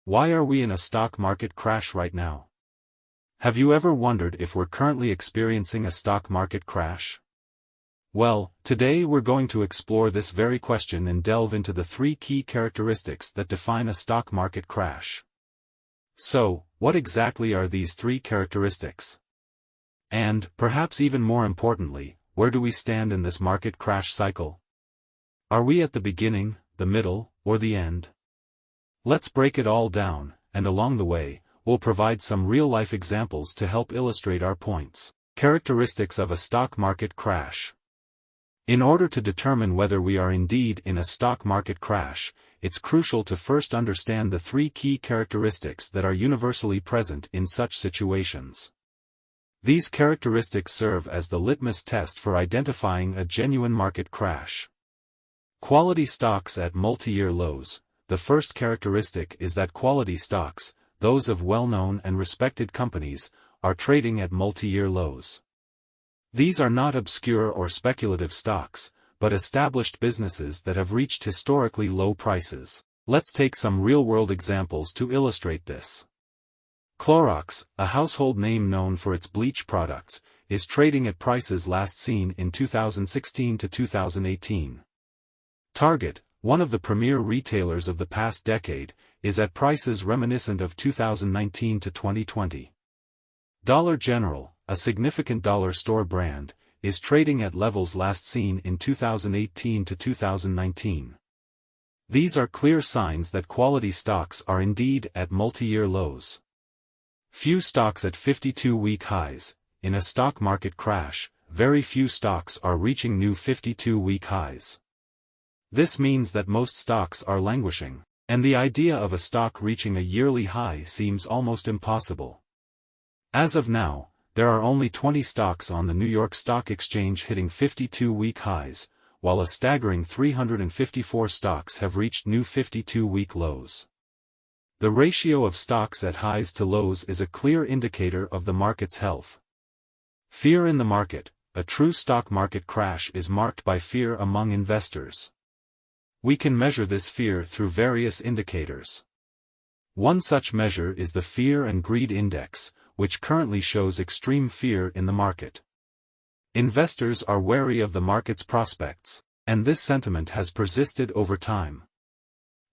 Why are we in a stock market crash right now? Have you ever wondered if we're currently experiencing a stock market crash? Well, today we're going to explore this very question and delve into the 3 key characteristics that define a stock market crash. So, what exactly are these 3 characteristics? And, perhaps even more importantly, where do we stand in this market crash cycle? Are we at the beginning, the middle, or the end? Let's break it all down, and along the way, we'll provide some real-life examples to help illustrate our points. Characteristics of a stock market crash. In order to determine whether we are indeed in a stock market crash, it's crucial to first understand the 3 key characteristics that are universally present in such situations. These characteristics serve as the litmus test for identifying a genuine market crash. Quality stocks at multi-year lows. The first characteristic is that quality stocks, those of well-known and respected companies, are trading at multi-year lows. These are not obscure or speculative stocks, but established businesses that have reached historically low prices. Let's take some real-world examples to illustrate this. Clorox, a household name known for its bleach products, is trading at prices last seen in 2016 to 2018. Target, one of the premier retailers of the past decade, is at prices reminiscent of 2019 to 2020. Dollar General, a significant dollar store brand, is trading at levels last seen in 2018 to 2019. These are clear signs that quality stocks are indeed at multi-year lows. Few stocks at 52-week highs. In a stock market crash, very few stocks are reaching new 52-week highs. This means that most stocks are languishing, and the idea of a stock reaching a yearly high seems almost impossible. As of now, there are only 20 stocks on the New York Stock Exchange hitting 52-week highs, while a staggering 354 stocks have reached new 52-week lows. The ratio of stocks at highs to lows is a clear indicator of the market's health. Fear in the market. A true stock market crash is marked by fear among investors. We can measure this fear through various indicators. One such measure is the Fear and Greed Index, which currently shows extreme fear in the market. Investors are wary of the market's prospects, and this sentiment has persisted over time.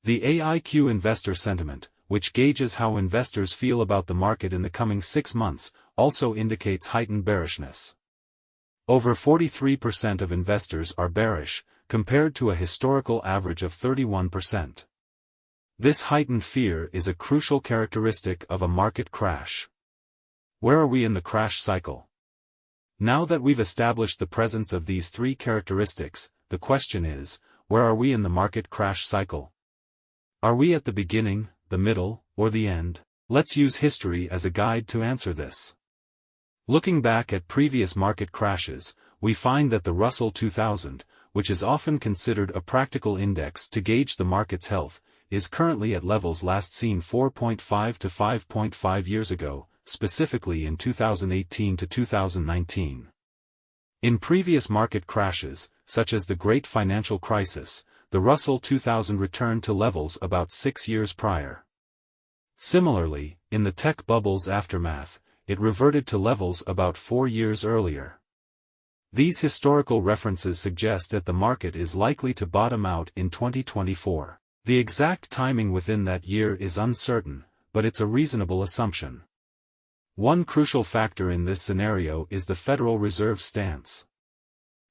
The AIQ Investor Sentiment, which gauges how investors feel about the market in the coming 6 months, also indicates heightened bearishness. Over 43% of investors are bearish, compared to a historical average of 31%. This heightened fear is a crucial characteristic of a market crash. Where are we in the crash cycle? Now that we've established the presence of these 3 characteristics, the question is, where are we in the market crash cycle? Are we at the beginning, the middle, or the end? Let's use history as a guide to answer this. Looking back at previous market crashes, we find that the Russell 2000, which is often considered a practical index to gauge the market's health, is currently at levels last seen 4.5 to 5.5 years ago, specifically in 2018 to 2019. In previous market crashes, such as the Great Financial Crisis, the Russell 2000 returned to levels about 6 years prior. Similarly, in the tech bubble's aftermath, it reverted to levels about 4 years earlier. These historical references suggest that the market is likely to bottom out in 2024. The exact timing within that year is uncertain, but it's a reasonable assumption. One crucial factor in this scenario is the Federal Reserve's stance.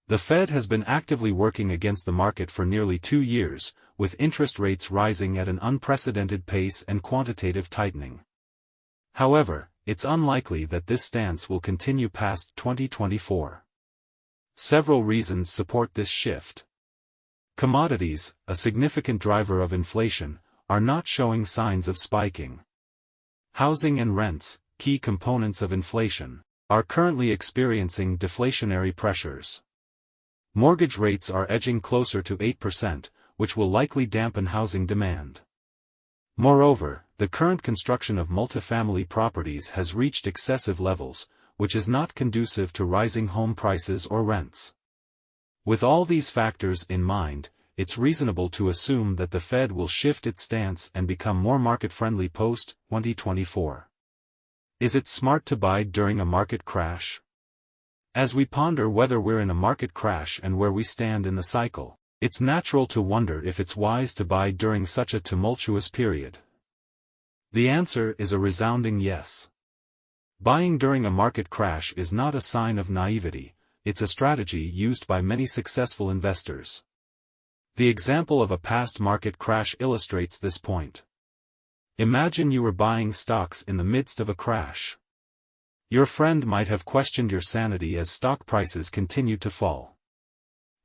The Fed has been actively working against the market for nearly 2 years, with interest rates rising at an unprecedented pace and quantitative tightening. However, it's unlikely that this stance will continue past 2024. Several reasons support this shift. Commodities, a significant driver of inflation, are not showing signs of spiking. Housing and rents, key components of inflation, are currently experiencing deflationary pressures. Mortgage rates are edging closer to 8%, which will likely dampen housing demand. Moreover, the current construction of multifamily properties has reached excessive levels, which is not conducive to rising home prices or rents. With all these factors in mind, it's reasonable to assume that the Fed will shift its stance and become more market-friendly post-2024. Is it smart to buy during a market crash? As we ponder whether we're in a market crash and where we stand in the cycle, it's natural to wonder if it's wise to buy during such a tumultuous period. The answer is a resounding yes. Buying during a market crash is not a sign of naivety, it's a strategy used by many successful investors. The example of a past market crash illustrates this point. Imagine you were buying stocks in the midst of a crash. Your friend might have questioned your sanity as stock prices continued to fall.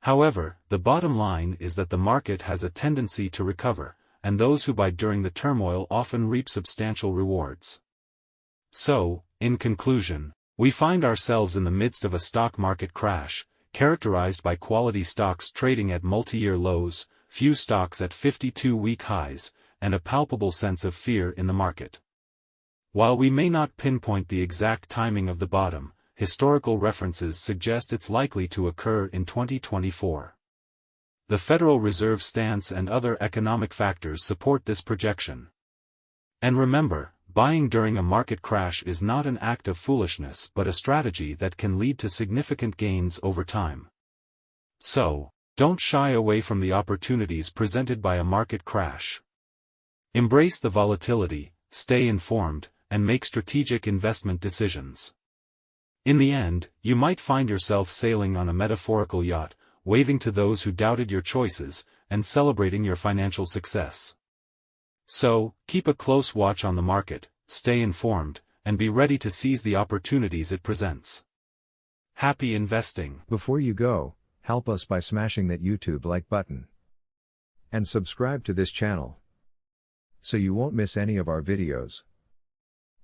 However, the bottom line is that the market has a tendency to recover, and those who buy during the turmoil often reap substantial rewards. So, in conclusion, we find ourselves in the midst of a stock market crash, characterized by quality stocks trading at multi-year lows, few stocks at 52-week highs, and a palpable sense of fear in the market. While we may not pinpoint the exact timing of the bottom, historical references suggest it's likely to occur in 2024. The Federal Reserve stance and other economic factors support this projection. And remember, buying during a market crash is not an act of foolishness but a strategy that can lead to significant gains over time. So, don't shy away from the opportunities presented by a market crash. Embrace the volatility, stay informed, and make strategic investment decisions. In the end, you might find yourself sailing on a metaphorical yacht, waving to those who doubted your choices, and celebrating your financial success. So, keep a close watch on the market, stay informed, and be ready to seize the opportunities it presents. Happy investing! Before you go, help us by smashing that YouTube like button. And subscribe to this channel, so you won't miss any of our videos.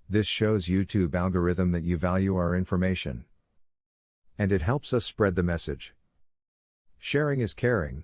This shows YouTube algorithm that you value our information. And it helps us spread the message. Sharing is caring.